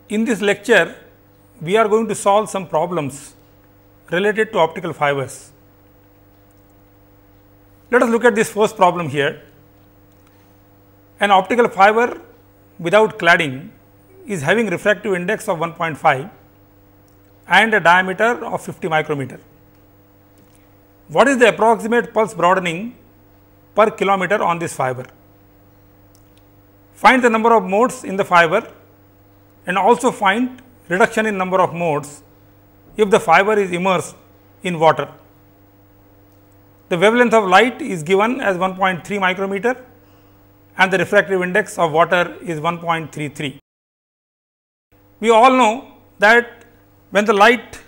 In this lecture, we are going to solve some problems related to optical fibers. Let us look at this first problem here. An optical fiber without cladding is having refractive index of 1.5 and a diameter of 50 micrometer. What is the approximate pulse broadening per kilometer on this fiber? Find the number of modes in the fiber and also find reduction in number of modes if the fiber is immersed in water. The wavelength of light is given as 1.3 micrometer and the refractive index of water is 1.33. We all know that when the light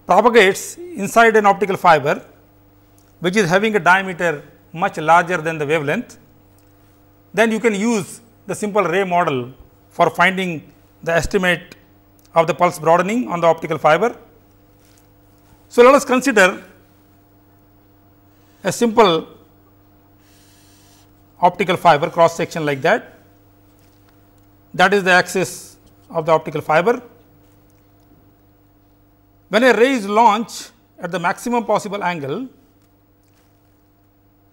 propagates inside an optical fiber, which is having a diameter much larger than the wavelength, then you can use the simple ray model for finding the estimate of the pulse broadening on the optical fiber. So, let us consider a simple optical fiber cross section like that. That is the axis of the optical fiber. When a ray is launched at the maximum possible angle,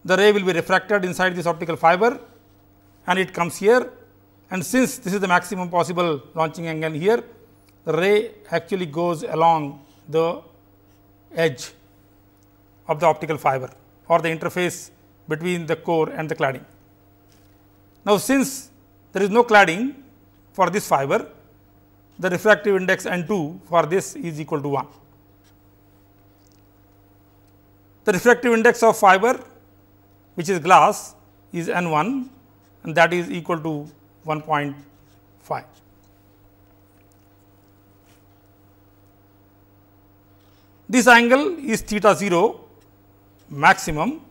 the ray will be refracted inside this optical fiber and it comes here, and since this is the maximum possible launching angle here, the ray actually goes along the edge of the optical fiber or the interface between the core and the cladding. Now, since there is no cladding for this fiber, the refractive index N2 for this is equal to 1. The refractive index of fiber, which is glass, is N1 and that is equal to 1.5. This angle is theta 0 maximum,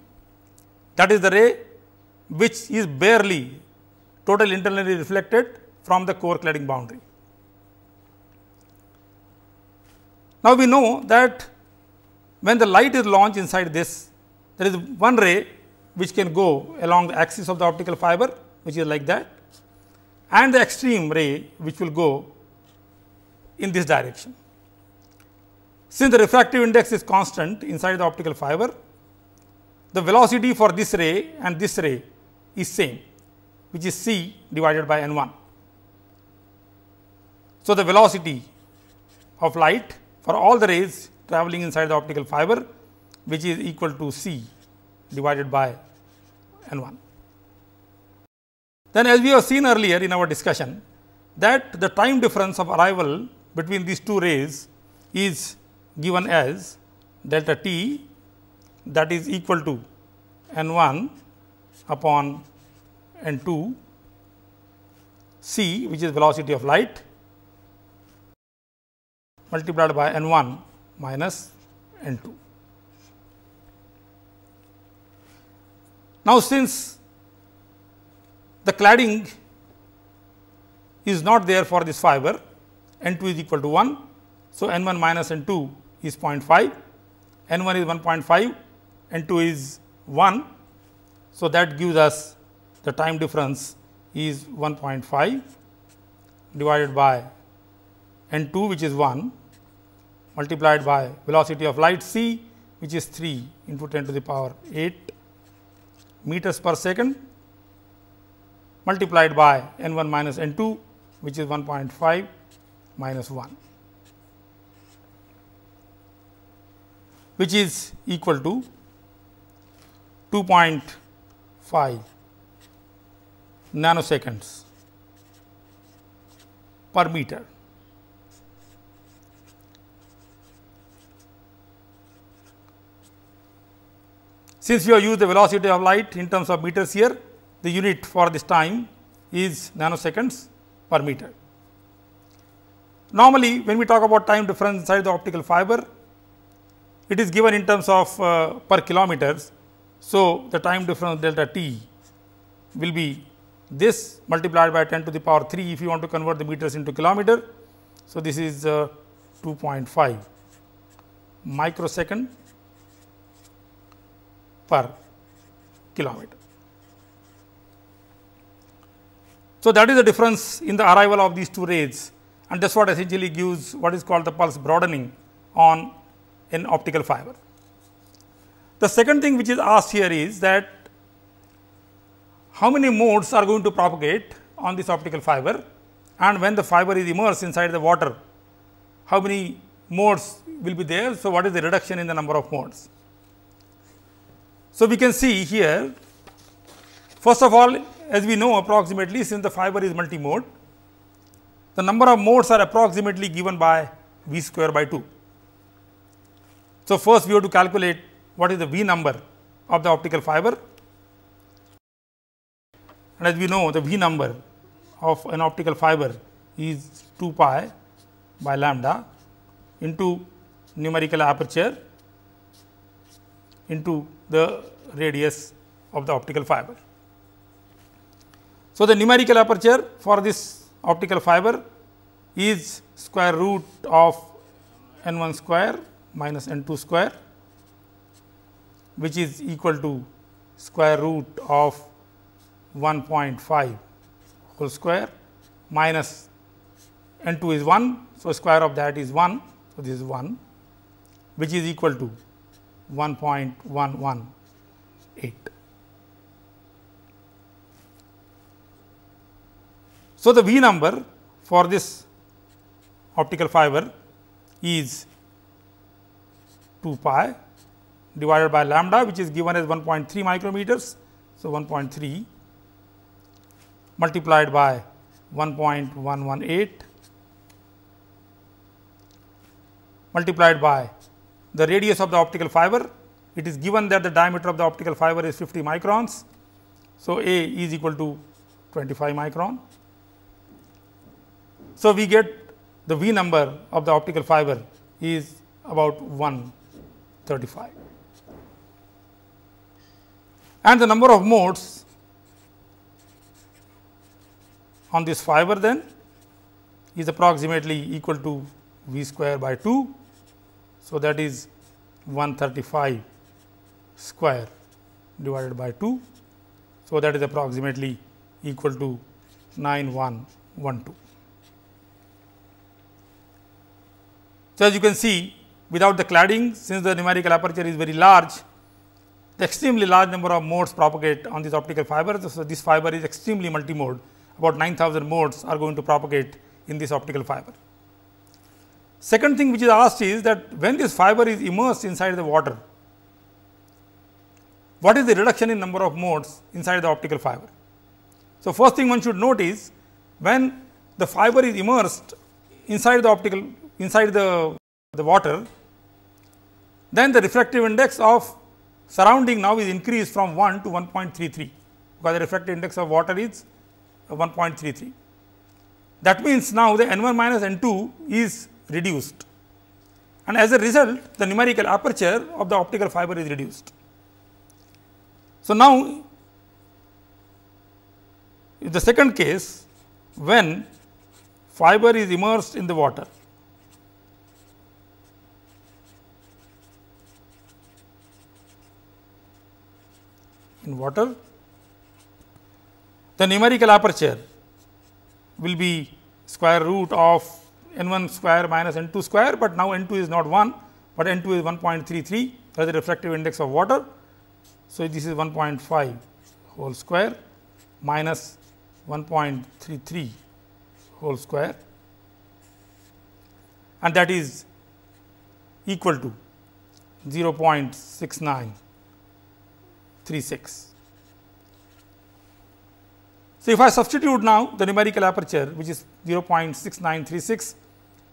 that is the ray which is barely total internally reflected from the core cladding boundary. Now, we know that when the light is launched inside this, there is one ray which can go along the axis of the optical fiber, which is like that, and the extreme ray which will go in this direction. Since the refractive index is constant inside the optical fiber, the velocity for this ray and this ray is same, which is c divided by n1. So, the velocity of light for all the rays travelling inside the optical fiber, which is equal to c divided by n1. Then, as we have seen earlier in our discussion, that the time difference of arrival between these two rays is given as delta t, that is equal to n1 upon n2 c, which is velocity of light, multiplied by n1 minus n2. Now, since the cladding is not there for this fiber, n2 is equal to 1. So, n1 minus n2 is 0.5, n1 is 1.5, n2 is 1. So, that gives us the time difference is 1.5 divided by n2, which is 1, multiplied by velocity of light c, which is 3 into 10 to the power 8 meters per second, multiplied by n1 minus n2, which is 1.5 minus 1, which is equal to 2.5 nanoseconds per meter. Since we have used the velocity of light in terms of meters here, the unit for this time is nanoseconds per meter. Normally, when we talk about time difference inside the optical fiber, it is given in terms of per kilometers. So, the time difference delta t will be this multiplied by 10 to the power 3 if you want to convert the meters into kilometer. So, this is 2.5 microsecond per kilometer. So, that is the difference in the arrival of these two rays and that is what essentially gives what is called the pulse broadening on an optical fiber. The second thing which is asked here is that how many modes are going to propagate on this optical fiber, and when the fiber is immersed inside the water, how many modes will be there. So, what is the reduction in the number of modes? So, we can see here, first of all, as we know approximately, since the fiber is multimode, the number of modes are approximately given by V square by 2. So, first we have to calculate what is the V number of the optical fiber, and as we know the V number of an optical fiber is 2 pi by lambda into numerical aperture into the radius of the optical fiber. So, the numerical aperture for this optical fiber is square root of n 1 square minus n 2 square, which is equal to square root of 1.5 whole square minus n 2 is 1. So, square of that is 1. So, this is 1, which is equal to 1.118. So, the V number for this optical fiber is 2 pi divided by lambda, which is given as 1.3 micrometers. So, 1.3 multiplied by 1.118 multiplied by the radius of the optical fiber. It is given that the diameter of the optical fiber is 50 microns. So, A is equal to 25 micron. So, we get the V number of the optical fiber is about 135, and the number of modes on this fiber then is approximately equal to V square by 2. So, that is 135 square divided by 2. So, that is approximately equal to 9112. So, as you can see, without the cladding, since the numerical aperture is very large, the extremely large number of modes propagate on this optical fiber. So, this fiber is extremely multimode, about 9,000 modes are going to propagate in this optical fiber. Second thing which is asked is that when this fiber is immersed inside the water, what is the reduction in number of modes inside the optical fiber? So, first thing one should note is when the fiber is immersed inside the optical inside the water, then the refractive index of surrounding now is increased from 1 to 1.33, because the refractive index of water is 1.33. That means, now the n 1 minus n 2 is reduced, and as a result the numerical aperture of the optical fiber is reduced. So, now in the second case, when fiber is immersed in the water, the numerical aperture will be square root of n 1 square minus n 2 square, but now n 2 is not 1, but n 2 is 1.33 as the refractive index of water. So, this is 1.5 whole square minus 1.33 whole square, and that is equal to 0.6936. So, if I substitute now the numerical aperture, which is 0.6936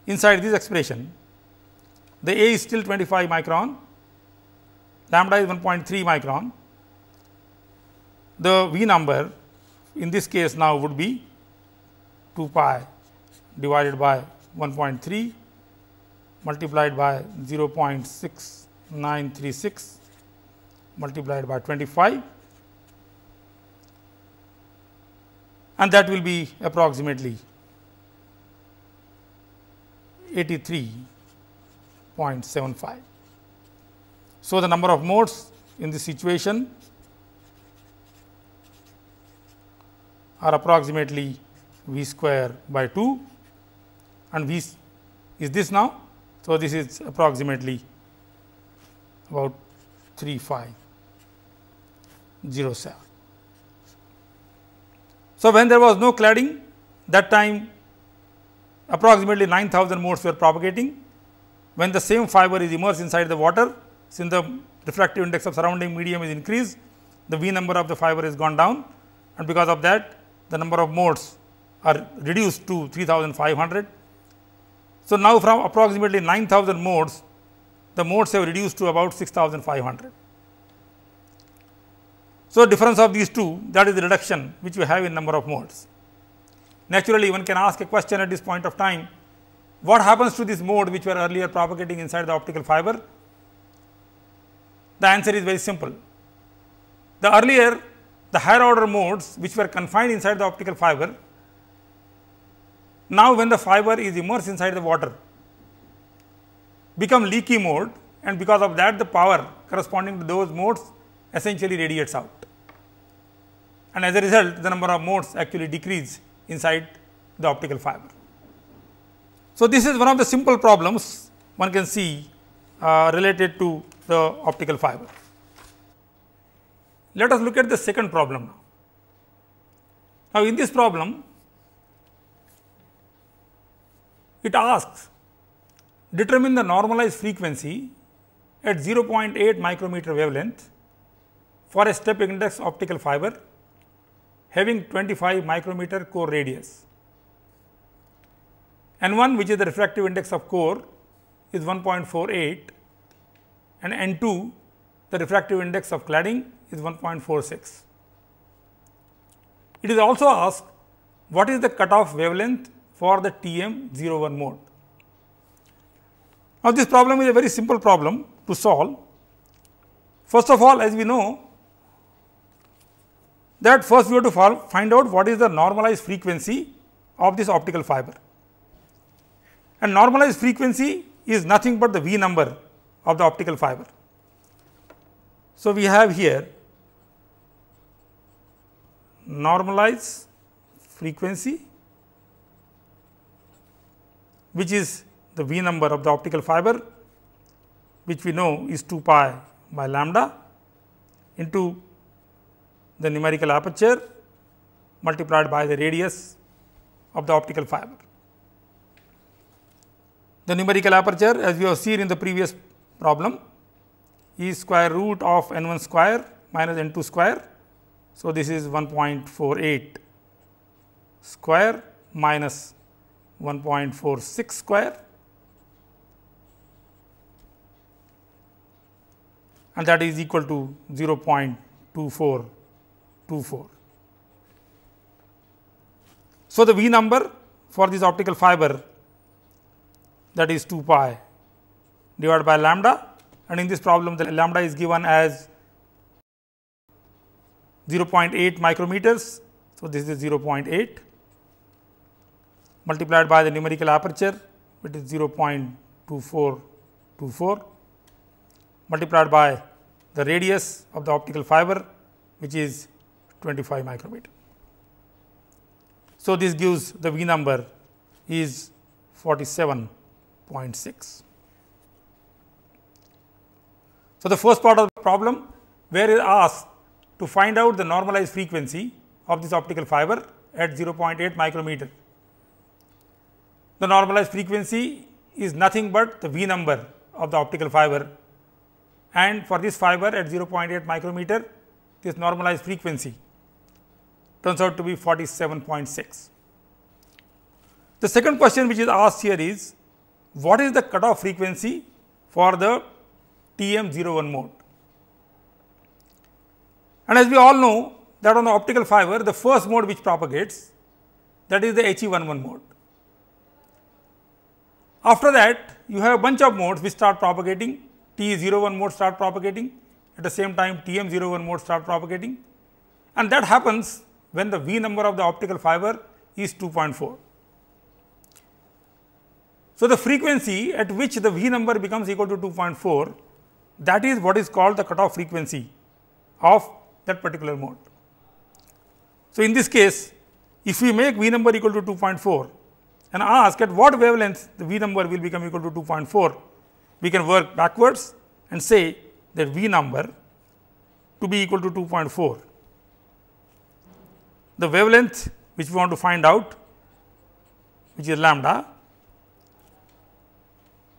inside this expression, the A is still 25 micron, lambda is 1.3 micron. The V number in this case now would be 2 pi divided by 1.3 multiplied by 0.6936 multiplied by 25, and that will be approximately 83.75. So, the number of modes in this situation are approximately V square by 2, and V is this now. So, this is approximately about 3507. So, when there was no cladding, that time approximately 9000 modes were propagating. When the same fiber is immersed inside the water, since the refractive index of surrounding medium is increased, the V number of the fiber is gone down, and because of that the number of modes are reduced to 3500. So, now from approximately 9000 modes, the modes have reduced to about 6500. So, difference of these two, that is the reduction which we have in number of modes. Naturally, one can ask a question at this point of time, what happens to this mode which were earlier propagating inside the optical fiber? The answer is very simple. The earlier, the higher order modes which were confined inside the optical fiber, now when the fiber is immersed inside the water, become leaky mode, and because of that the power corresponding to those modes essentially radiates out, and as a result the number of modes actually decrease inside the optical fiber. So, this is one of the simple problems one can see related to the optical fiber. Let us look at the second problem now. Now, in this problem, it asks, determine the normalized frequency at 0.8 micrometer wavelength for a step index optical fiber having 25 micrometer core radius. N1, which is the refractive index of core, is 1.48, and N2, the refractive index of cladding, is 1.46. It is also asked, what is the cutoff wavelength for the TM01 mode. Now, this problem is a very simple problem to solve. First of all, as we know that first we have to find out what is the normalized frequency of this optical fiber, and normalized frequency is nothing but the V number of the optical fiber. So, we have here normalized frequency, which is the V number of the optical fiber, which we know is 2 pi by lambda into the numerical aperture multiplied by the radius of the optical fiber. The numerical aperture, as we have seen in the previous problem, is square root of n1 square minus n2 square. So, this is 1.48 square minus 1.46 square, and that is equal to 0.2424. So, the V number for this optical fiber, that is 2 pi divided by lambda, and in this problem the lambda is given as 0.8 micrometers. So, this is 0.8 multiplied by the numerical aperture, which is 0.2424, multiplied by the radius of the optical fiber, which is 25 micrometer. So, this gives the V number is 47.6. So, the first part of the problem, where it asks to find out the normalized frequency of this optical fiber at 0.8 micrometer. The normalized frequency is nothing but the V number of the optical fiber, and for this fiber at 0.8 micrometer, this normalized frequency turns out to be 47.6. The second question which is asked here is, what is the cutoff frequency for the TM01 mode? And as we all know that on the optical fiber, the first mode which propagates, that is the HE11 mode. After that, you have a bunch of modes which start propagating. TE01 mode start propagating, at the same time TM01 mode start propagating, and that happens when the V number of the optical fiber is 2.4. So, the frequency at which the V number becomes equal to 2.4, that is what is called the cutoff frequency of that particular mode. So, in this case, if we make V number equal to 2.4 and ask at what wavelength the V number will become equal to 2.4, we can work backwards and say that V number to be equal to 2.4. The wavelength which we want to find out, which is lambda,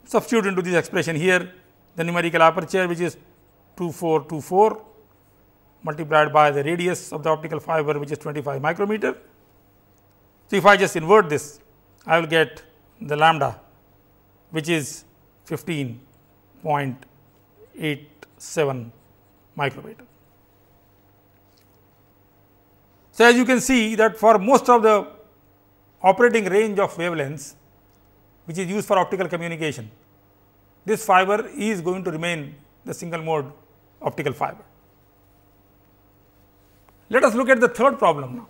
substitute into this expression here the numerical aperture, which is 2424 multiplied by the radius of the optical fiber, which is 25 micrometer. So, if I just invert this, I will get the lambda, which is 15.87 micrometer. So, as you can see that for most of the operating range of wavelengths which is used for optical communication, this fiber is going to remain the single mode optical fiber. Let us look at the third problem now.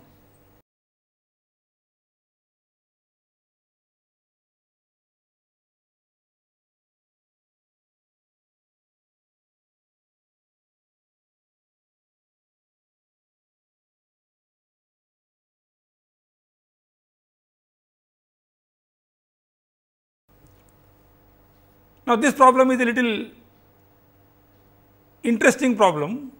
Now, this problem is a little interesting problem,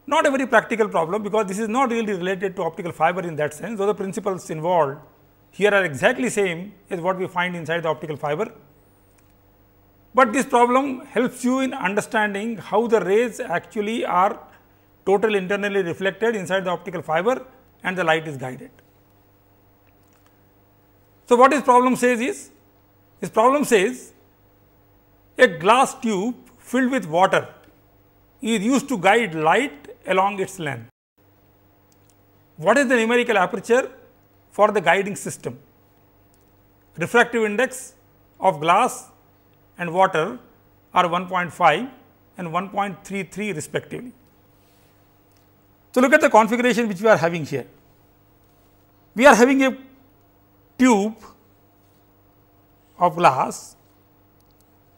not a very practical problem, because this is not really related to optical fiber in that sense, though the principles involved here are exactly same as what we find inside the optical fiber. But this problem helps you in understanding how the rays actually are totally internally reflected inside the optical fiber and the light is guided. So, what this problem says is, this problem says a glass tube filled with water is used to guide light along its length. What is the numerical aperture for the guiding system? Refractive index of glass and water are 1.5 and 1.33 respectively. So, look at the configuration which we are having here. We are having a tube of glass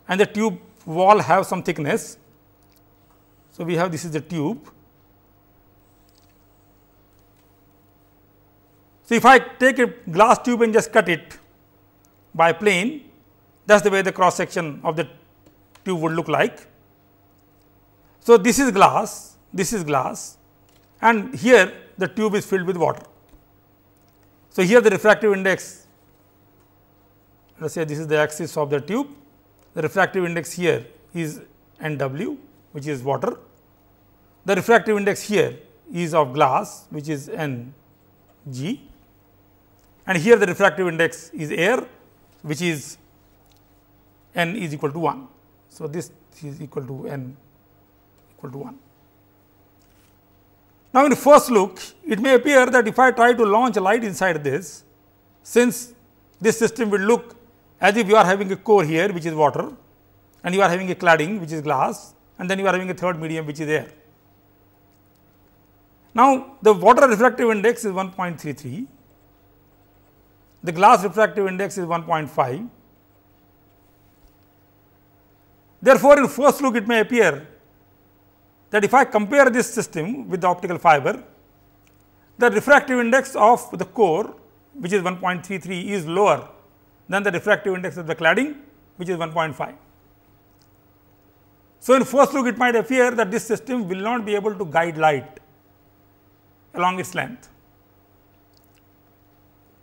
and the tube wall have some thickness. So, we have this is the tube. So, if I take a glass tube and just cut it by plane, that is the way the cross section of the tube would look like. So, this is glass and here the tube is filled with water. So, here the refractive index, let us say this is the axis of the tube. The refractive index here is NW, which is water. The refractive index here is of glass, which is NG, and here the refractive index is air, which is N is equal to 1. So, this is equal to N equal to 1. Now, in first look, it may appear that if I try to launch light inside this, since this system will look as if you are having a core here, which is water, and you are having a cladding, which is glass, and then you are having a third medium, which is air. Now, the water refractive index is 1.33, the glass refractive index is 1.5. Therefore, in first look it may appear that if I compare this system with the optical fiber, the refractive index of the core, which is 1.33, is lower than the refractive index of the cladding, which is 1.5. So, in first look it might appear that this system will not be able to guide light along its length.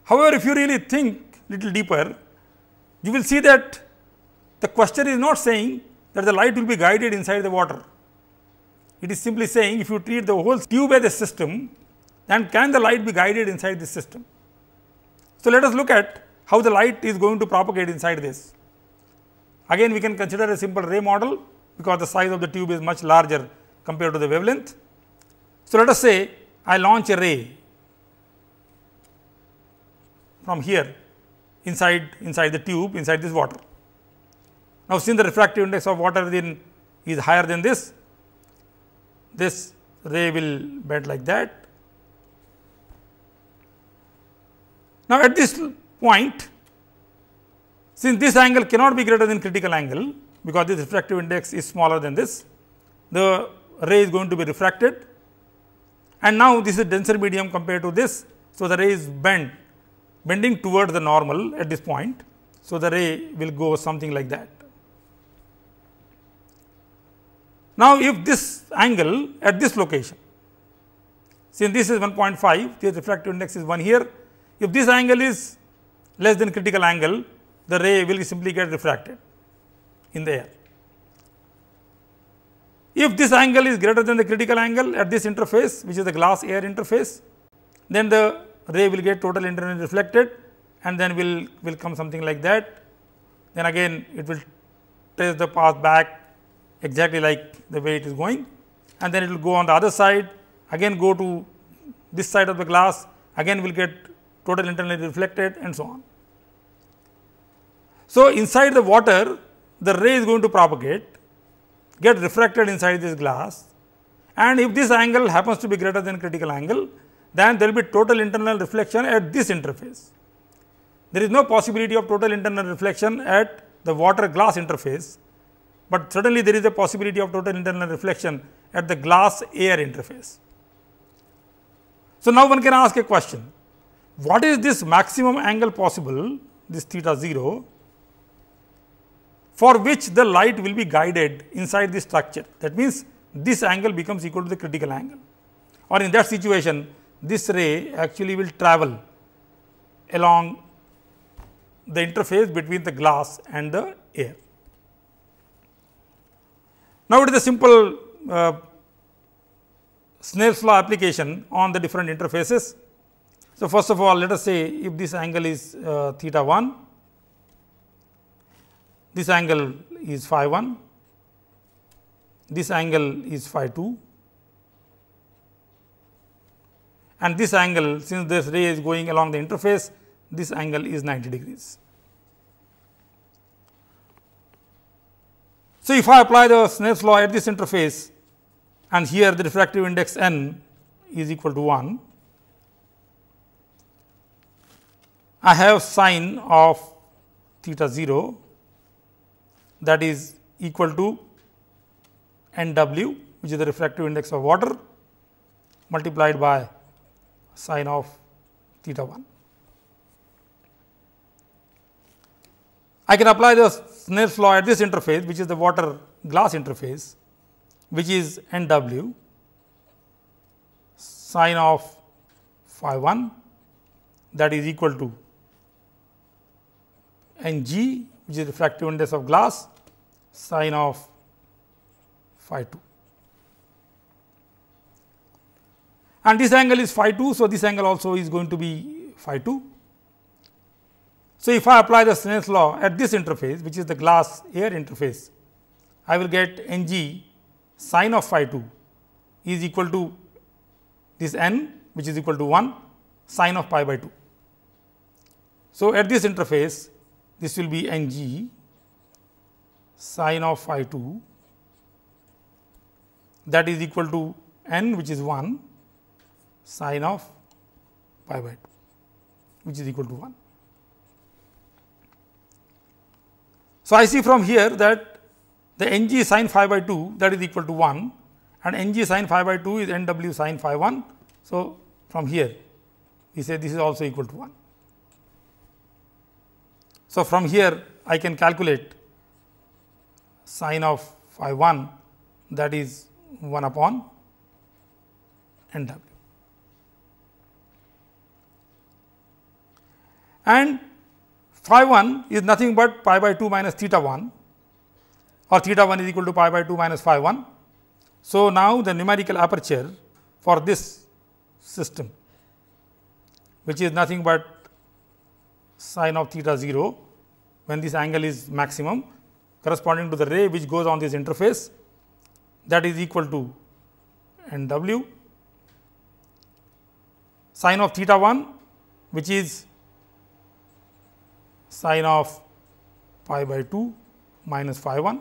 However, if you really think little deeper, you will see that the question is not saying that the light will be guided inside the water. It is simply saying if you treat the whole tube as a system, then can the light be guided inside this system. So, let us look at how the light is going to propagate inside this. Again, we can consider a simple ray model, because the size of the tube is much larger compared to the wavelength. So, let us say I launch a ray from here inside the tube, inside this water. Now, since the refractive index of water is higher than this ray will bend like that. Now, at this point, since this angle cannot be greater than critical angle, because this refractive index is smaller than this, the ray is going to be refracted, and now this is denser medium compared to this. So, the ray is bent bending towards the normal at this point. So, the ray will go something like that. Now, if this angle at this location, since this is 1.5, the refractive index is 1 here. If this angle is less than critical angle, the ray will simply get refracted in the air. If this angle is greater than the critical angle at this interface, which is the glass air interface, then the ray will get total internally reflected and then will come something like that. Then again it will trace the path back exactly like the way it is going, and then it will go on the other side, again go to this side of the glass, again will get total internally reflected, and so on. So, inside the water, the ray is going to propagate, get refracted inside this glass, and if this angle happens to be greater than critical angle, then there will be total internal reflection at this interface. There is no possibility of total internal reflection at the water glass interface, but certainly there is a possibility of total internal reflection at the glass air interface. So, now one can ask a question, what is this maximum angle possible, this theta 0, for which the light will be guided inside the structure? That means, this angle becomes equal to the critical angle, or in that situation this ray actually will travel along the interface between the glass and the air. Now, it is a simple Snell's law application on the different interfaces. So, first of all, let us say if this angle is theta 1, this angle is phi 1, this angle is phi 2, and this angle, since this ray is going along the interface, this angle is 90 degrees. So, if I apply the Snell's law at this interface, and here the refractive index n is equal to 1, I have sine of theta 0, that is equal to n w, which is the refractive index of water, multiplied by sine of theta 1. I can apply the Snell's law at this interface, which is the water glass interface, which is n w sine of phi 1, that is equal to n g, which is refractive index of glass, sine of phi 2. And this angle is phi 2. So, this angle also is going to be phi 2. So, if I apply the Snell's law at this interface, which is the glass air interface, I will get n g sine of phi 2 is equal to this n, which is equal to 1 sine of pi by 2. So, at this interface, this will be n g sine of phi 2, that is equal to n, which is 1 sine of pi by 2, which is equal to 1. So, I see from here that the n g sine phi by 2, that is equal to 1, and n g sine phi by 2 is n w sine phi 1. So, from here we say this is also equal to 1. So, from here I can calculate sine of phi 1, that is 1 upon n w. And phi 1 is nothing but pi by 2 minus theta 1, or theta 1 is equal to pi by 2 minus phi 1. So, now the numerical aperture for this system, which is nothing but sine of theta 0 when this angle is maximum, corresponding to the ray which goes on this interface, that is equal to n w sine of theta 1, which is sine of pi by 2 minus phi 1,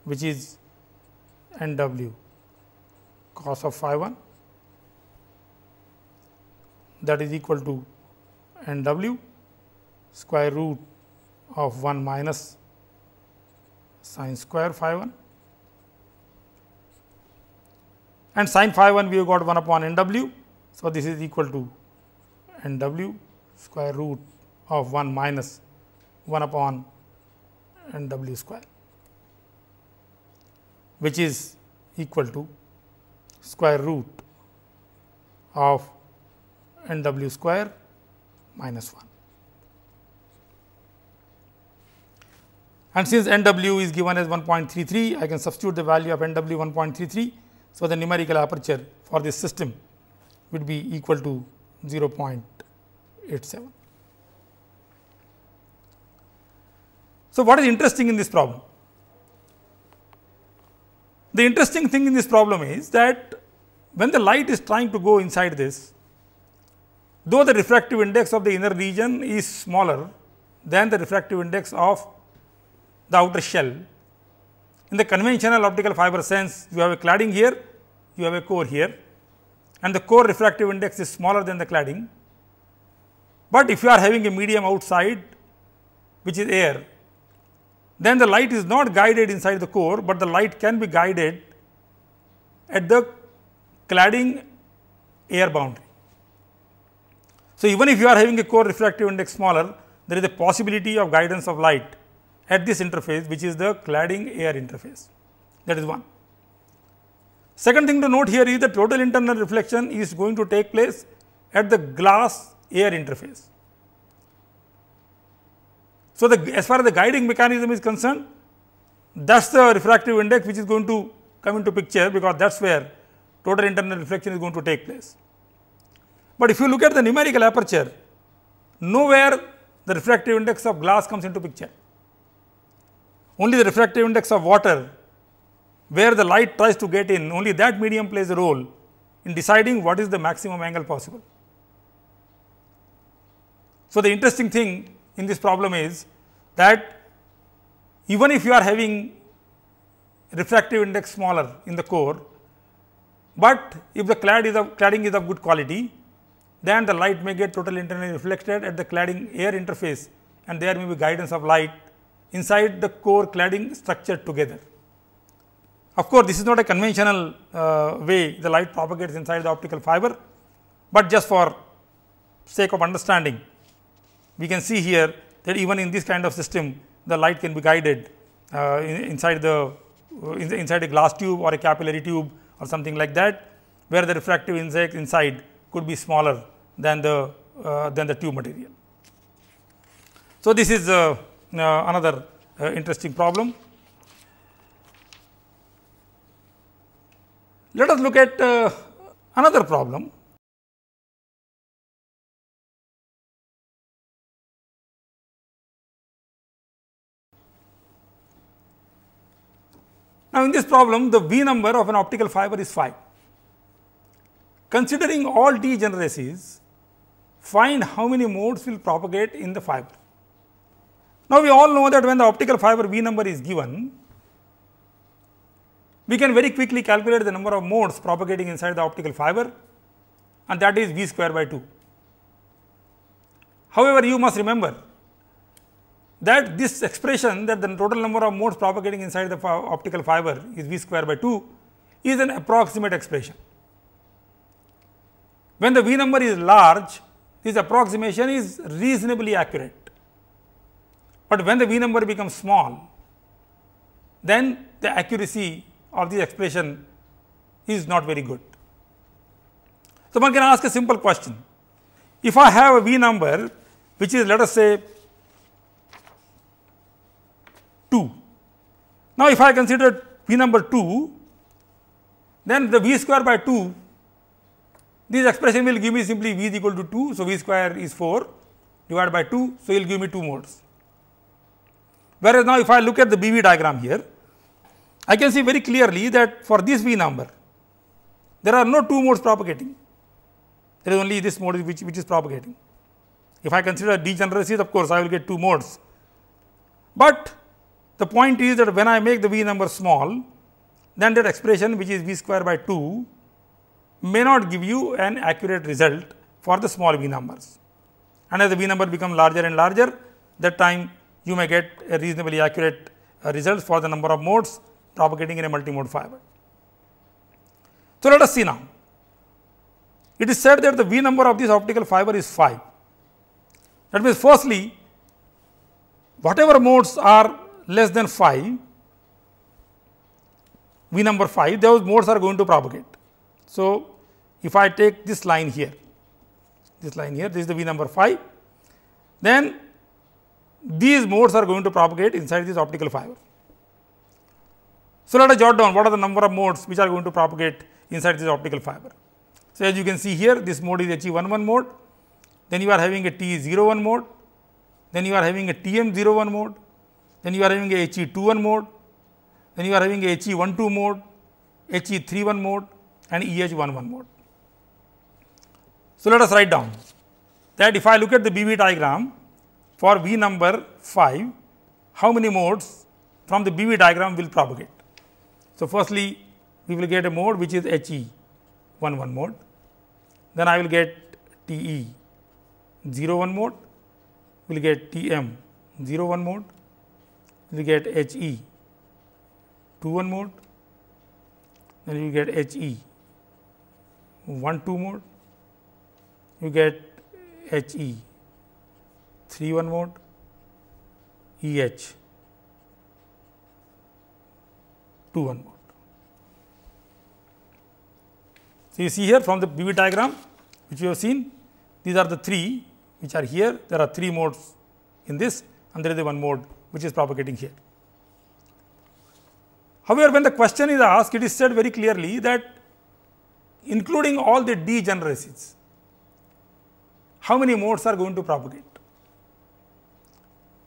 which is n w cos of phi 1, that is equal to n w square root of 1 minus sine square phi 1, and sine phi 1 we have got 1 upon n w, So, this is equal to n w square root of 1 minus 1 upon n w square, which is equal to square root of n w square minus 1. And since n w is given as 1.33, I can substitute the value of n w 1.33. So, the numerical aperture for this system would be equal to 0.87. So, what is interesting in this problem? The interesting thing in this problem is that when the light is trying to go inside this, though the refractive index of the inner region is smaller than the refractive index of the outer shell, in the conventional optical fiber sense, you have a cladding here, you have a core here, and the core refractive index is smaller than the cladding. But if you are having a medium outside, which is air, then the light is not guided inside the core, but the light can be guided at the cladding air boundary. So, even if you are having a core refractive index smaller, there is a possibility of guidance of light at this interface, which is the cladding air interface. That is one. Second thing to note here is the total internal reflection is going to take place at the glass air interface. So, as far as the guiding mechanism is concerned, that is the refractive index which is going to come into picture, because that is where total internal reflection is going to take place. But if you look at the numerical aperture, nowhere the refractive index of glass comes into picture. Only the refractive index of water, where the light tries to get in, only that medium plays a role in deciding what is the maximum angle possible. So, the interesting thing in this problem is that even if you are having refractive index smaller in the core, but if the cladding is of good quality, then the light may get totally internally reflected at the cladding air interface, and there may be guidance of light inside the core cladding structure together. Of course, this is not a conventional way the light propagates inside the optical fiber, but just for sake of understanding, we can see here that even in this kind of system, the light can be guided inside a glass tube or a capillary tube or something like that, where the refractive index inside could be smaller than the tube material. So, this is another interesting problem. Let us look at another problem. Now, in this problem, the V number of an optical fiber is 5. Considering all degeneracies, find how many modes will propagate in the fiber. Now, we all know that when the optical fiber V number is given, we can very quickly calculate the number of modes propagating inside the optical fiber, and that is V square by 2. However, you must remember that this expression, that the total number of modes propagating inside the optical fiber is V square by 2, is an approximate expression. When the V number is large, this approximation is reasonably accurate. But when the V number becomes small, then the accuracy of the expression is not very good. So, one can ask a simple question. If I have a V number which is, let us say, 2. Now, if I consider V number 2, then the V square by 2, this expression will give me simply V is equal to 2. So, V square is 4 divided by 2. So, it will give me 2 modes. Whereas, now if I look at the BV diagram here, I can see very clearly that for this V number, there are no 2 modes propagating. There is only this mode which is propagating. If I consider degeneracies, of course, I will get 2 modes. But the point is that when I make the V number small, then that expression which is V square by 2 may not give you an accurate result for the small V numbers. And as the V number becomes larger and larger, that time you may get a reasonably accurate results for the number of modes propagating in a multimode fiber. So, let us see now. it is said that the V number of this optical fiber is 5. That means, firstly, whatever modes are less than 5, V number 5, those modes are going to propagate. So, if I take this line here, this is the V number 5, then these modes are going to propagate inside this optical fiber. So, let us jot down what are the number of modes which are going to propagate inside this optical fiber. So, as you can see here, this mode is HE11 mode, then you are having a TE01 mode, then you are having a TM01 mode, then you are having a HE21 mode, then you are having a HE12 mode, HE31 mode and EH11 mode. So, let us write down that if I look at the BV diagram for V number 5, how many modes from the BV diagram will propagate. So, firstly, we will get a mode which is HE11 mode, then I will get TE01 mode, we will get TM01 mode, we will get HE21 mode, then you get HE12 mode, you get HE31 mode, EH21 mode. So, you see here from the BV diagram which you have seen, these are the 3 which are here, there are 3 modes in this and there is a 1 mode which is propagating here. However, when the question is asked, it is said very clearly that including all the degeneracies, how many modes are going to propagate.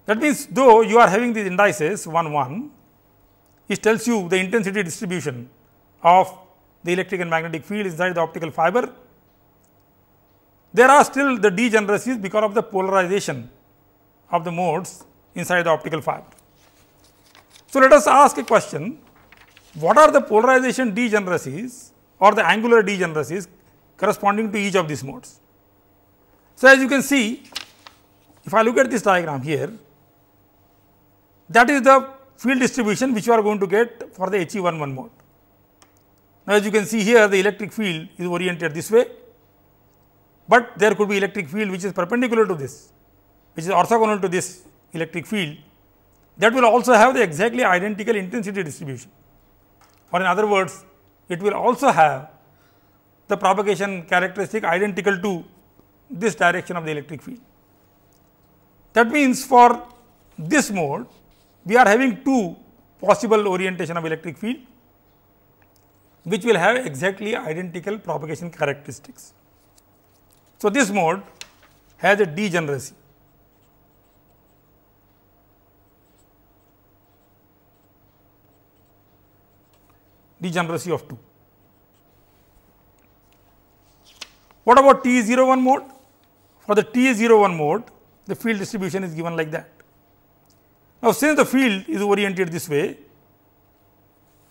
That means, though you are having these indices 1 1, it tells you the intensity distribution of the electric and magnetic field inside the optical fiber, there are still the degeneracies because of the polarization of the modes inside the optical fiber. So, let us ask a question, what are the polarization degeneracies or the angular degeneracies corresponding to each of these modes. So, as you can see, if I look at this diagram here, that is the field distribution which you are going to get for the HE11 mode. Now, as you can see here, the electric field is oriented this way, but there could be electric field which is perpendicular to this, which is orthogonal to this electric field, that will also have the exactly identical intensity distribution, or in other words, it will also have the propagation characteristic identical to this direction of the electric field. That means, for this mode, we are having 2 possible orientation of electric field, which will have exactly identical propagation characteristics. So, this mode has a degeneracy. Degeneracy of 2. What about TE01 mode? For the TE01 mode, the field distribution is given like that. Now, since the field is oriented this way,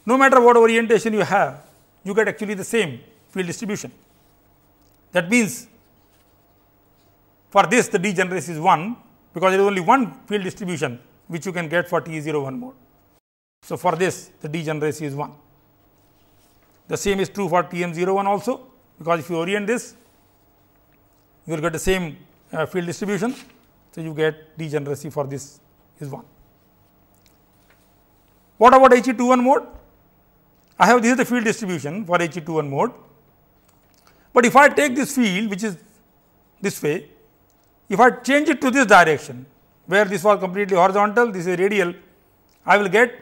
no matter what orientation you have, you get actually the same field distribution. That means, for this the degeneracy is 1, because there is only one field distribution which you can get for TE01 mode. So, for this the degeneracy is 1. The same is true for TM01 also, because if you orient this, you will get the same field distribution. So, you get degeneracy for this is 1. What about HE21 mode? I have this is the field distribution for HE21 mode, but if I take this field which is this way, if I change it to this direction, where this was completely horizontal, this is radial, I will get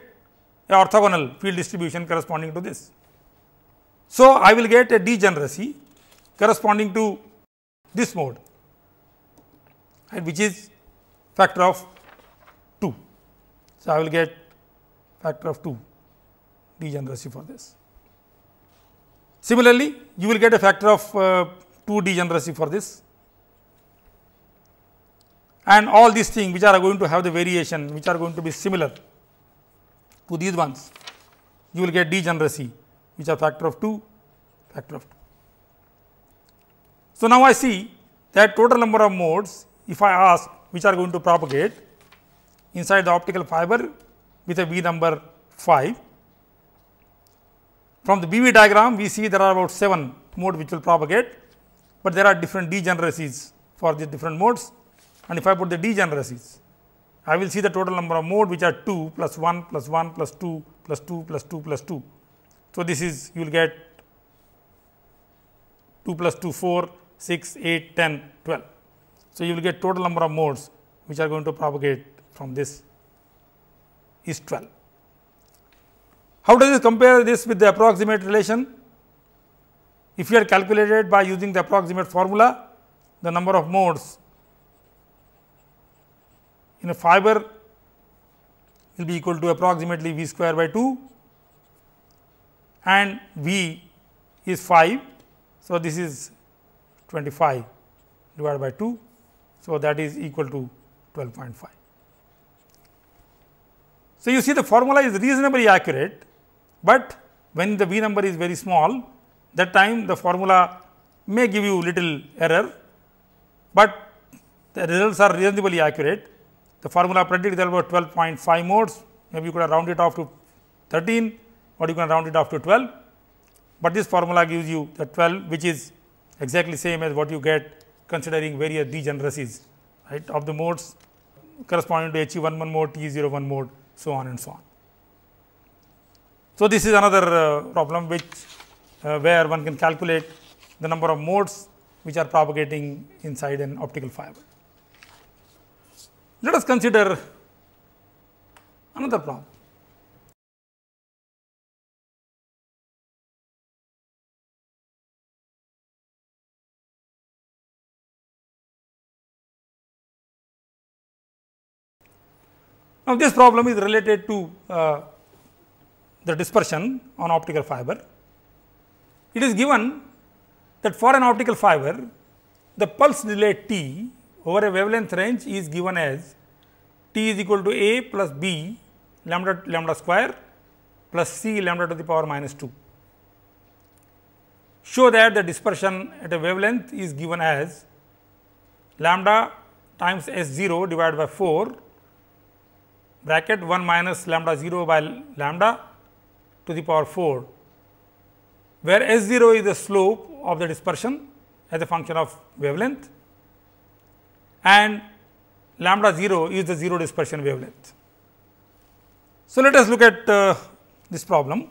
a orthogonal field distribution corresponding to this. So, I will get a degeneracy corresponding to this mode, right, which is factor of 2. So, I will get factor of 2 degeneracy for this. Similarly, you will get a factor of 2 degeneracy for this, and all these things which are going to have the variation, which are going to be similar to these ones, you will get degeneracy which are factor of 2, factor of 2. So, now I see that total number of modes, if I ask which are going to propagate inside the optical fiber with a V number 5. From the BV diagram, we see there are about 7 modes which will propagate, but there are different degeneracies for the different modes, and if I put the degeneracies, I will see the total number of mode which are 2 plus 1 plus 1 plus 2 plus 2 plus 2 plus 2. So, this is you will get 2 plus 2 4, 6, 8, 10, 12. So, you will get total number of modes which are going to propagate from this is 12. How does it compare this with the approximate relation? If you had calculated by using the approximate formula, the number of modes in a fiber will be equal to approximately V square by 2 and V is 5. So, this is 25 divided by 2. So, that is equal to 12.5. So, you see the formula is reasonably accurate, but when the V number is very small, that time the formula may give you little error, but the results are reasonably accurate. The formula predicts about 12.5 modes, maybe you could have rounded off to 13 or you can round it off to 12, but this formula gives you the 12, which is exactly same as what you get considering various degeneracies, right, of the modes corresponding to HE11 mode, TE01 mode, so on and so on. So, this is another problem which where one can calculate the number of modes which are propagating inside an optical fiber. Let us consider another problem. Now, this problem is related to the dispersion on optical fiber. It is given that for an optical fiber, the pulse delay t over a wavelength range is given as t is equal to a plus b lambda square plus c lambda to the power minus 2. Show that the dispersion at a wavelength is given as lambda times S0 divided by 4 bracket 1 minus lambda 0 by lambda to the power 4, where S0 is the slope of the dispersion as a function of wavelength and lambda 0 is the 0 dispersion wavelength. So, let us look at this problem.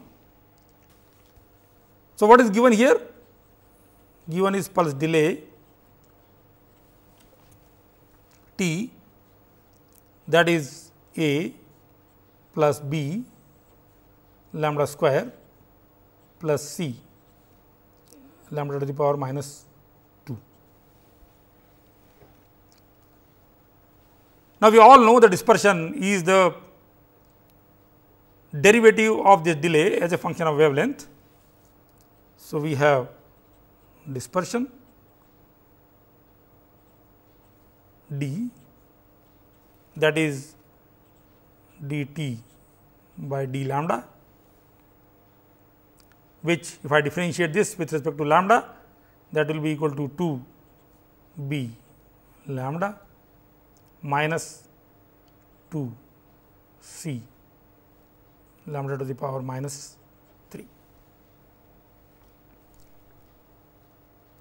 So, what is given here? Given is pulse delay t, that is a plus b lambda square plus c lambda to the power minus 2. Now, we all know the dispersion is the derivative of this delay as a function of wavelength. So, we have dispersion d, that is dt by d lambda, which if I differentiate this with respect to lambda, that will be equal to 2 b lambda minus 2 c lambda to the power minus 3.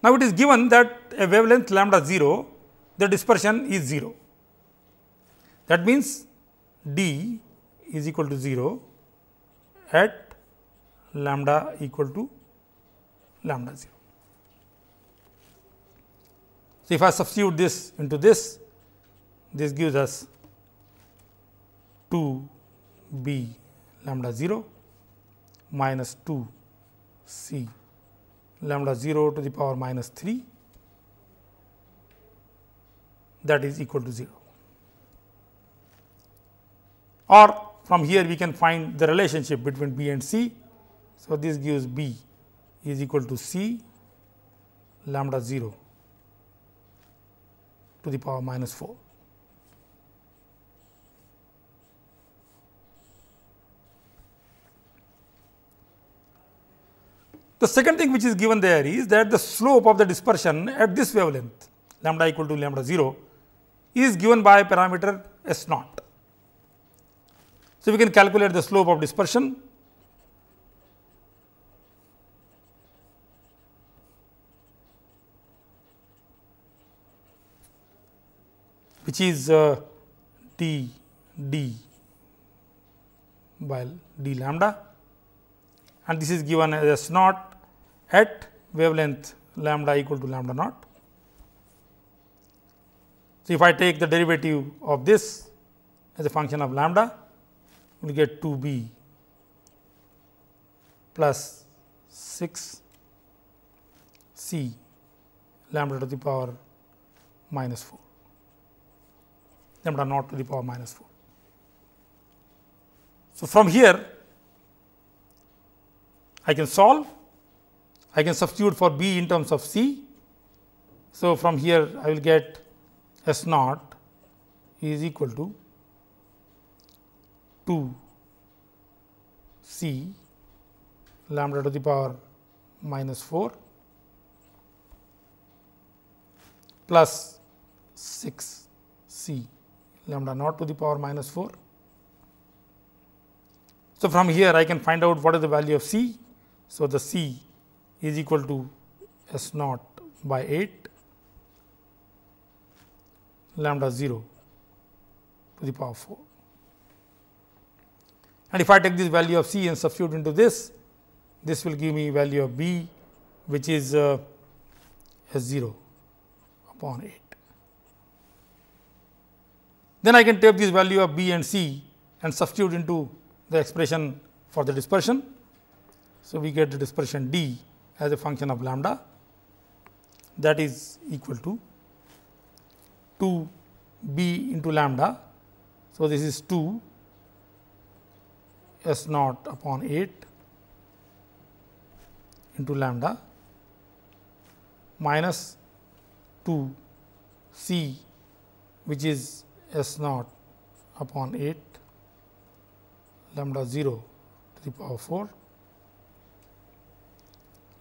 Now, it is given that a wavelength lambda 0, the dispersion is 0. That means, d is equal to 0 at lambda equal to lambda 0. So, if I substitute this into this gives us 2 b lambda 0 minus 2 c lambda 0 to the power minus 3, that is equal to 0. Or from here we can find the relationship between b and c. So, this gives b is equal to c lambda 0 to the power minus 4. The second thing which is given there is that the slope of the dispersion at this wavelength lambda equal to lambda 0 is given by parameter S naught. So, we can calculate the slope of dispersion. which is d by d lambda, and this is given as S naught at wavelength lambda equal to lambda naught. So, if I take the derivative of this as a function of lambda, we will get 2 b plus 6 c lambda to the power minus 4, lambda naught to the power minus 4. So, from here I can solve, I can substitute for b in terms of c. So, from here I will get S naught is equal to 2 c lambda to the power minus 4 plus 6 c lambda naught to the power minus 4. So, from here I can find out what is the value of c. So, the c is equal to S naught by 8 lambda 0 to the power 4. And if I take this value of c and substitute into this will give me value of b, which is S 0 upon 8. Then I can take this value of b and c and substitute into the expression for the dispersion. So, we get the dispersion d as a function of lambda, that is equal to 2 b into lambda. So, this is 2 S naught upon 8 into lambda minus 2 c, which is S naught upon 8 lambda 0 to the power 4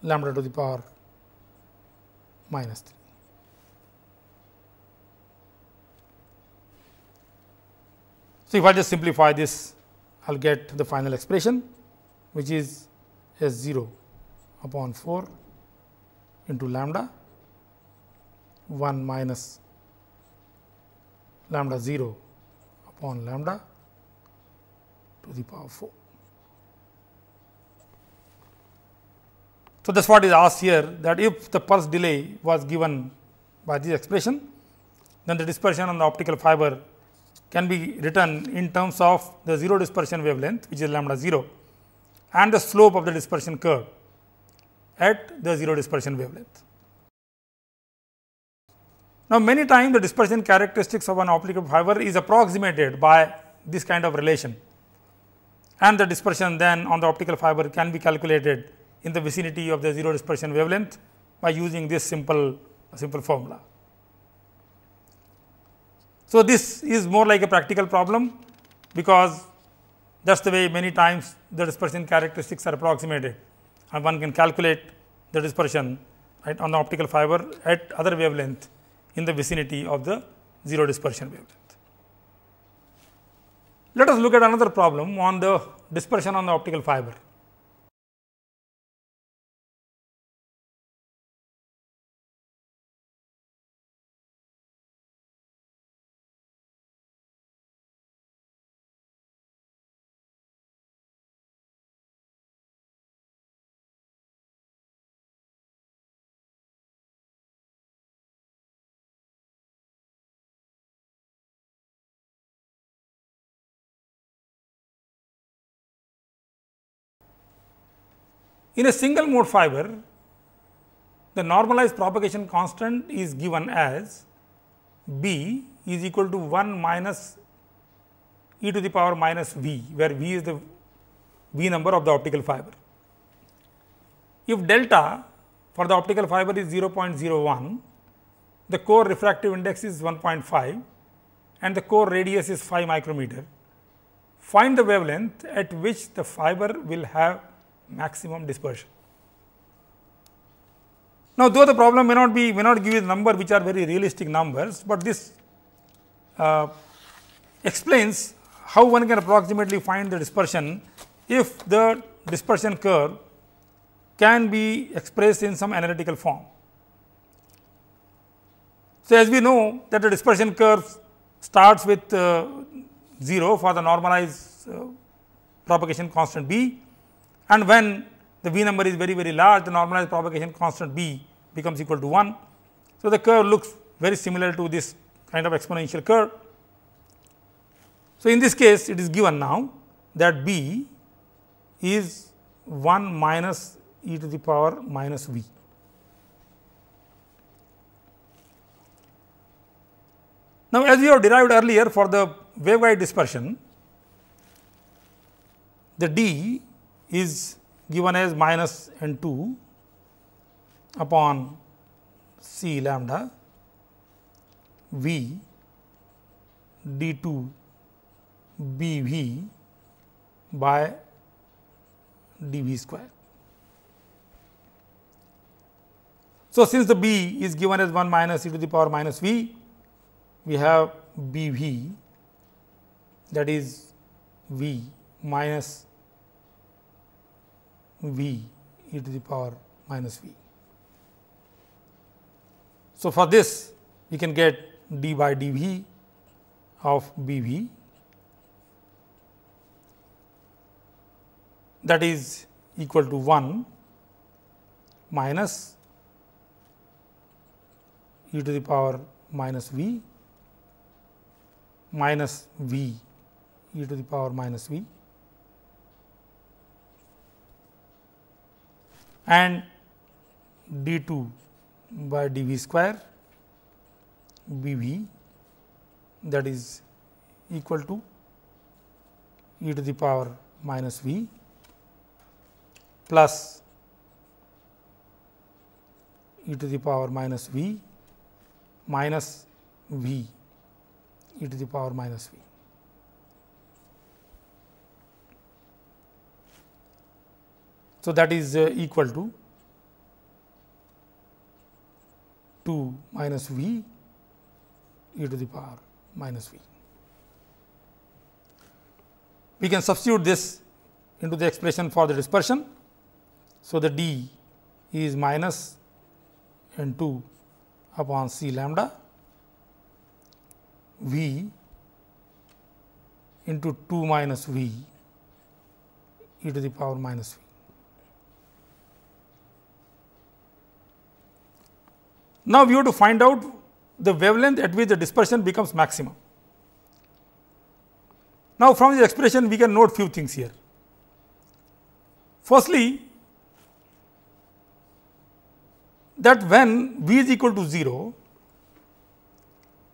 lambda to the power minus 3. So, if I just simplify this, I will get the final expression, which is S 0 upon 4 into lambda 1 minus lambda 0 upon lambda to the power 4. So, that is what is asked here, that if the pulse delay was given by this expression, then the dispersion on the optical fiber can be written in terms of the 0 dispersion wavelength, which is lambda 0, and the slope of the dispersion curve at the 0 dispersion wavelength. Now, many times the dispersion characteristics of an optical fiber is approximated by this kind of relation, and the dispersion then on the optical fiber can be calculated in the vicinity of the 0 dispersion wavelength by using this simple formula. So, this is more like a practical problem, because that is the way many times the dispersion characteristics are approximated, and one can calculate the dispersion right on the optical fiber at other wavelength in the vicinity of the 0 dispersion wavelength. Let us look at another problem on the dispersion on the optical fiber. In a single mode fiber, the normalized propagation constant is given as b is equal to 1 minus e to the power minus v, where v is the v number of the optical fiber. If delta for the optical fiber is 0.01, the core refractive index is 1.5 and the core radius is 5 micrometer, find the wavelength at which the fiber will have maximum dispersion. Now, though the problem may not give you the number which are very realistic numbers, but this explains how one can approximately find the dispersion if the dispersion curve can be expressed in some analytical form. So, as we know that the dispersion curves starts with 0 for the normalized propagation constant b, and when the v number is very large, the normalized propagation constant b becomes equal to 1. So, the curve looks very similar to this kind of exponential curve. So, in this case it is given now that b is 1 minus e to the power minus v. Now, as we have derived earlier for the waveguide dispersion, the d is given as minus n2 upon c lambda v d2 bv by dv square. So, since the b is given as 1 minus e to the power minus v, we have bv, that is v minus v e to the power minus v. So, for this we can get d by dv of bv, that is equal to 1 minus e to the power minus v minus v e to the power minus v, and d2 by dv square bv, that is equal to e to the power minus v plus e to the power minus v minus v e to the power minus v. So, that is equal to 2 minus v e to the power minus v. We can substitute this into the expression for the dispersion. So, the d is minus n2 upon c lambda v into 2 minus v e to the power minus v. Now, we have to find out the wavelength at which the dispersion becomes maximum. Now, from this expression we can note few things here. Firstly, that when v is equal to 0,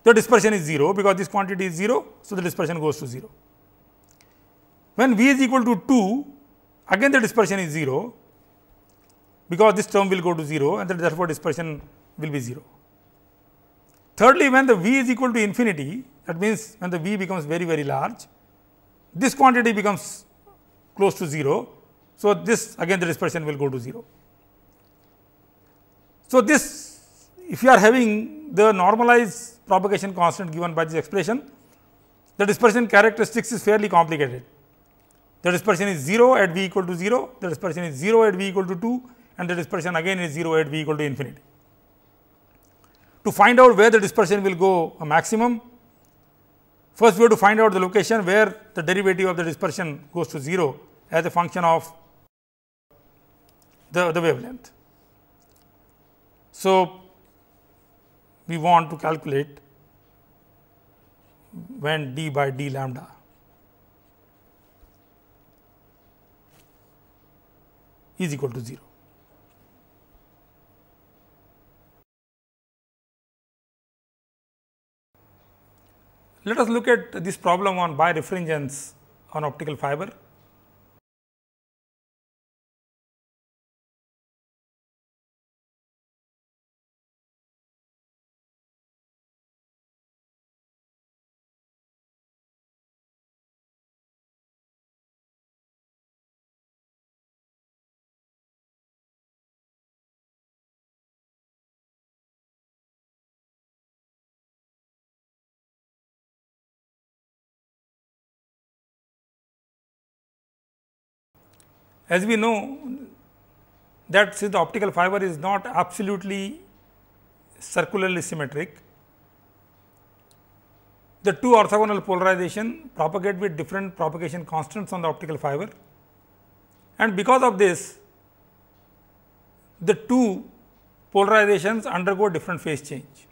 the dispersion is 0, because this quantity is 0. So, the dispersion goes to 0. When v is equal to 2, again the dispersion is 0, because this term will go to 0 and therefore, dispersion will be 0. Thirdly, when the v is equal to infinity, that means when the v becomes very large, this quantity becomes close to 0. So, this again the dispersion will go to 0. So, this, if you are having the normalized propagation constant given by this expression, the dispersion characteristics is fairly complicated. The dispersion is 0 at v equal to 0, the dispersion is 0 at v equal to 2, and the dispersion again is 0 at v equal to infinity. To find out where the dispersion will go a maximum, first we have to find out the location where the derivative of the dispersion goes to 0 as a function of the wavelength. So, we want to calculate when d by d lambda is equal to 0. Let us look at this problem on birefringence on optical fiber. As we know that since the optical fiber is not absolutely circularly symmetric, the two orthogonal polarization propagate with different propagation constants on the optical fiber, and because of this the two polarizations undergo different phase change.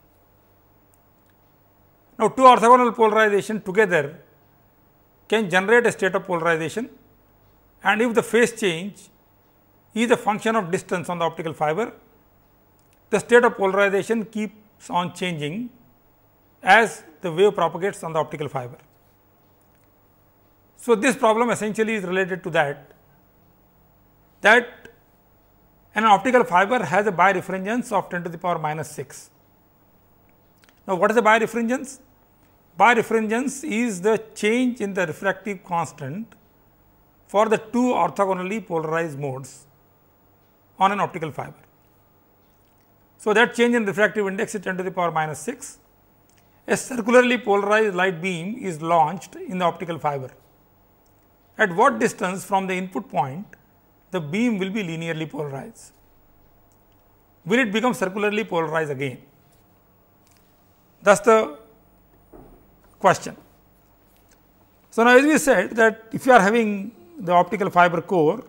Now, two orthogonal polarization together can generate a state of polarization, and if the phase change is a function of distance on the optical fiber, the state of polarization keeps on changing as the wave propagates on the optical fiber. So, this problem essentially is related to that an optical fiber has a birefringence of 10 to the power minus 6. Now, what is the birefringence? Birefringence is the change in the refractive constant for the two orthogonally polarized modes on an optical fiber. So, that change in refractive index is 10 to the power minus 6. A circularly polarized light beam is launched in the optical fiber. At what distance from the input point the beam will be linearly polarized? Will it become circularly polarized again? That is the question. So, now as we said that if you are having the optical fiber core,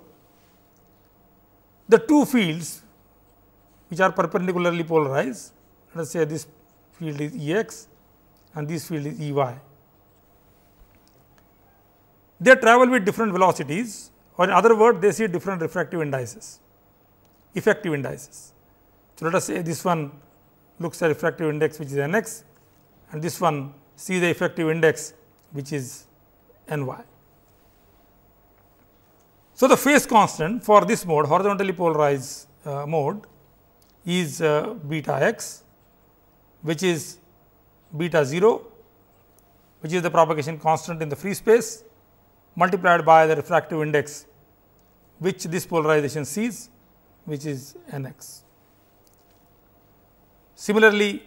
the two fields which are perpendicularly polarized, let us say this field is E x and this field is E y. They travel with different velocities, or in other words they see different refractive indices, effective indices. So, let us say this one looks at refractive index which is n x, and this one sees the effective index which is n y. So, the phase constant for this mode, horizontally polarized mode, is beta x, which is beta 0, which is the propagation constant in the free space, multiplied by the refractive index which this polarization sees, which is n x. Similarly,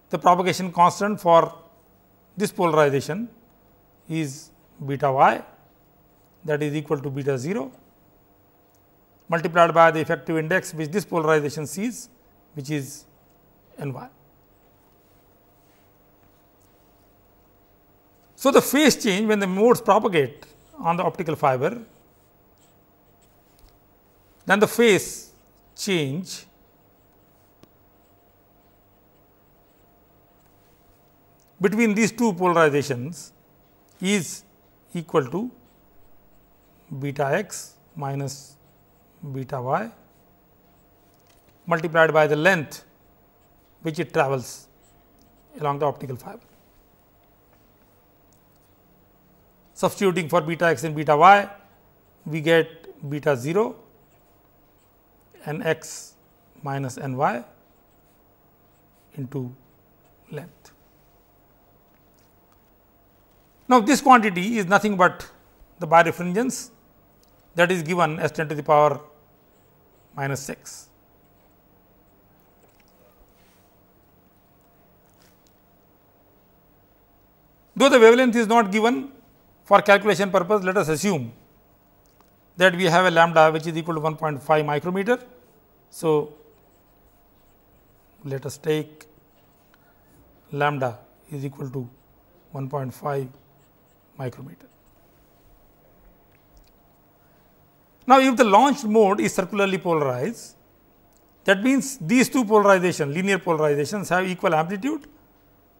the propagation constant for this polarization is beta y, that is equal to beta 0, multiplied by the effective index which this polarization sees, which is n y. So, the phase change when the modes propagate on the optical fiber, then the phase change between these two polarizations is equal to beta x minus beta y multiplied by the length which it travels along the optical fiber. Substituting for beta x and beta y, we get beta 0 n x minus n y into length. Now, this quantity is nothing but the birefringence that is given as 10 to the power minus 6. Though the wavelength is not given, for calculation purpose, let us assume that we have a lambda which is equal to 1.5 micrometer. So, let us take lambda is equal to 1.5 micrometer. Now, if the launched mode is circularly polarized, that means these two polarizations, linear polarizations, have equal amplitude,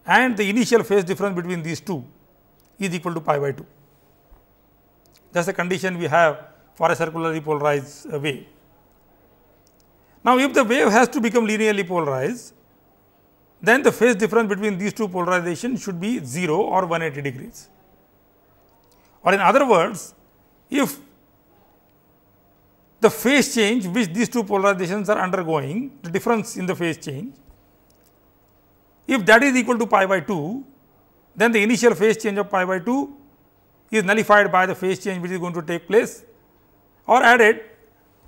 and the initial phase difference between these two is equal to pi by 2. That is the condition we have for a circularly polarized wave. Now, if the wave has to become linearly polarized, then the phase difference between these two polarizations should be 0 or 180 degrees. Or in other words, if the phase change which these two polarizations are undergoing, the difference in the phase change, if that is equal to pi by 2, then the initial phase change of pi by 2 is nullified by the phase change which is going to take place or added.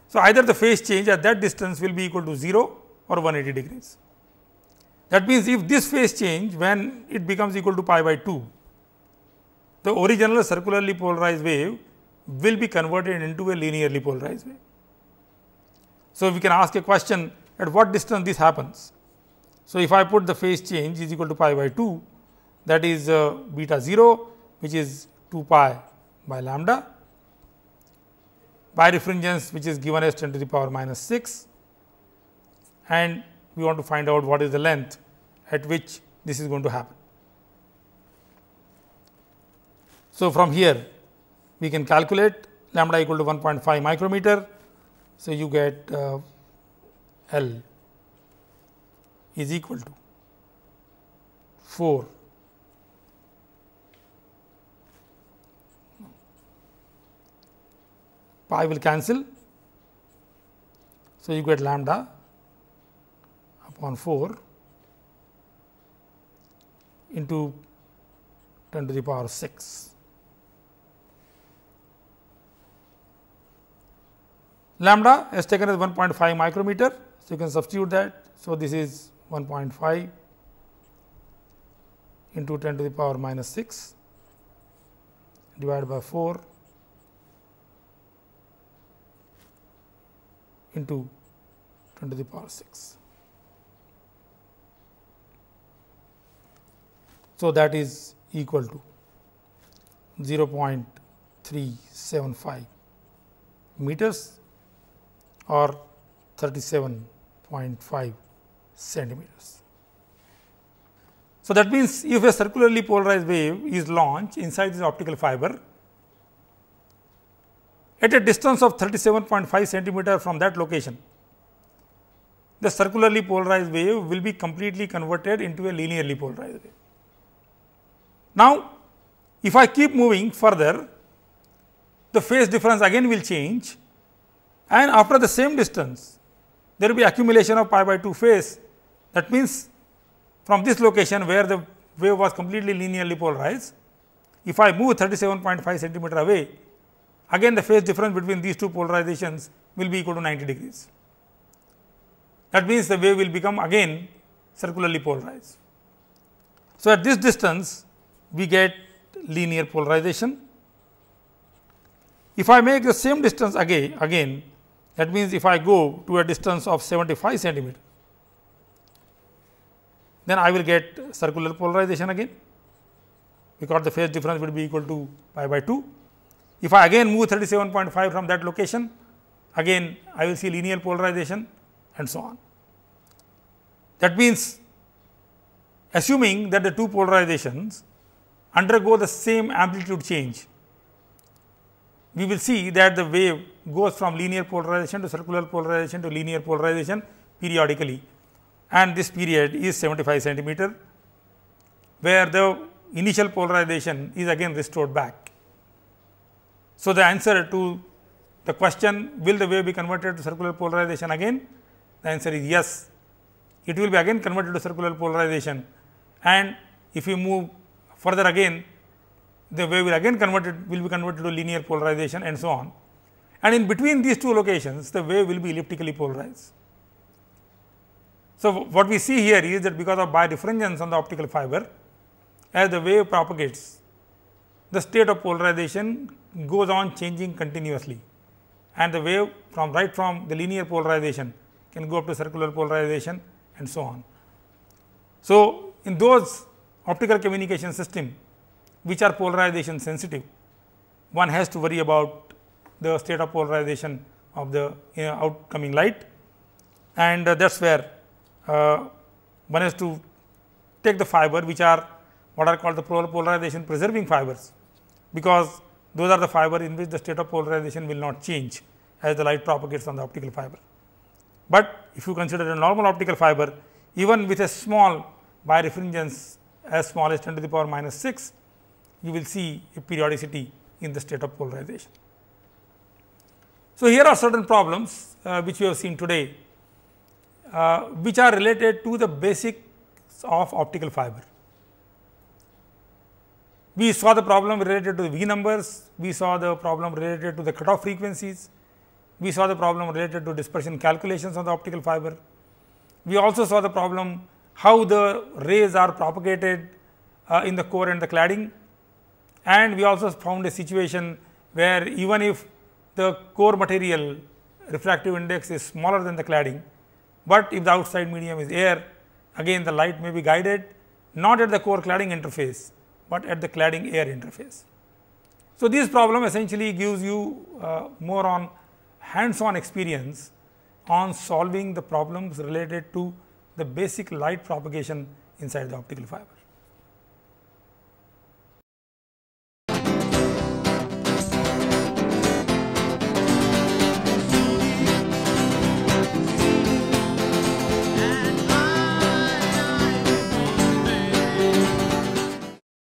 So, either the phase change at that distance will be equal to 0 or 180 degrees. That means, if this phase change when it becomes equal to pi by 2, the original circularly polarized wave will be converted into a linearly polarized wave. So, we can ask a question at what distance this happens. So, if I put the phase change is equal to pi by 2, that is beta 0, which is 2 pi by lambda, birefringence which is given as 10 to the power minus 6, and we want to find out what is the length at which this is going to happen. So, from here we can calculate lambda equal to 1.5 micrometer. So, you get L is equal to 4 pi will cancel. So, you get lambda upon 4 into 10 to the power 6. Lambda is taken as 1.5 micrometer. So, you can substitute that. So, this is 1.5 into 10 to the power minus 6 divided by 4 into 10 to the power 6. So, that is equal to 0.375 meters or 37.5 centimeters. So, that means, if a circularly polarized wave is launched inside this optical fiber at a distance of 37.5 centimeter from that location, the circularly polarized wave will be completely converted into a linearly polarized wave. Now, if I keep moving further, the phase difference again will change, and after the same distance there will be accumulation of pi by 2 phase. That means, from this location where the wave was completely linearly polarized, if I move 37.5 centimeter away, again the phase difference between these two polarizations will be equal to 90 degrees. That means, the wave will become again circularly polarized. So, at this distance we get linear polarization. If I make the same distance again, that means, if I go to a distance of 75 centimeter, then I will get circular polarization again, because the phase difference will be equal to pi by 2. If I again move 37.5 from that location, again I will see linear polarization and so on. That means, assuming that the two polarizations undergo the same amplitude change, we will see that the wave goes from linear polarization to circular polarization to linear polarization periodically, and this period is 75 centimeter, where the initial polarization is again restored back. So, the answer to the question, will the wave be converted to circular polarization again? The answer is yes, it will be again converted to circular polarization, and if you move further again, the wave will again will be converted to linear polarization and so on. And in between these two locations, the wave will be elliptically polarized. So, what we see here is that because of birefringence on the optical fiber, as the wave propagates, the state of polarization goes on changing continuously, and the wave from the linear polarization can go up to circular polarization and so on. So, in those optical communication system which are polarization sensitive, one has to worry about the state of polarization of the outcoming light, and that is where one has to take the fiber which are what are called the polarization preserving fibers, because those are the fiber in which the state of polarization will not change as the light propagates on the optical fiber. But if you consider a normal optical fiber, even with a small birefringence as small as 10 to the power minus 6, you will see a periodicity in the state of polarization. So, here are certain problems which we have seen today, which are related to the basics of optical fiber. We saw the problem related to the V numbers, we saw the problem related to the cutoff frequencies, we saw the problem related to dispersion calculations on the optical fiber. We also saw the problem how the rays are propagated in the core and the cladding, and we also found a situation where even if the core material refractive index is smaller than the cladding, but if the outside medium is air, again the light may be guided not at the core cladding interface, but at the cladding air interface. So, this problem essentially gives you more on hands on experience on solving the problems related to the basic light propagation inside the optical fiber.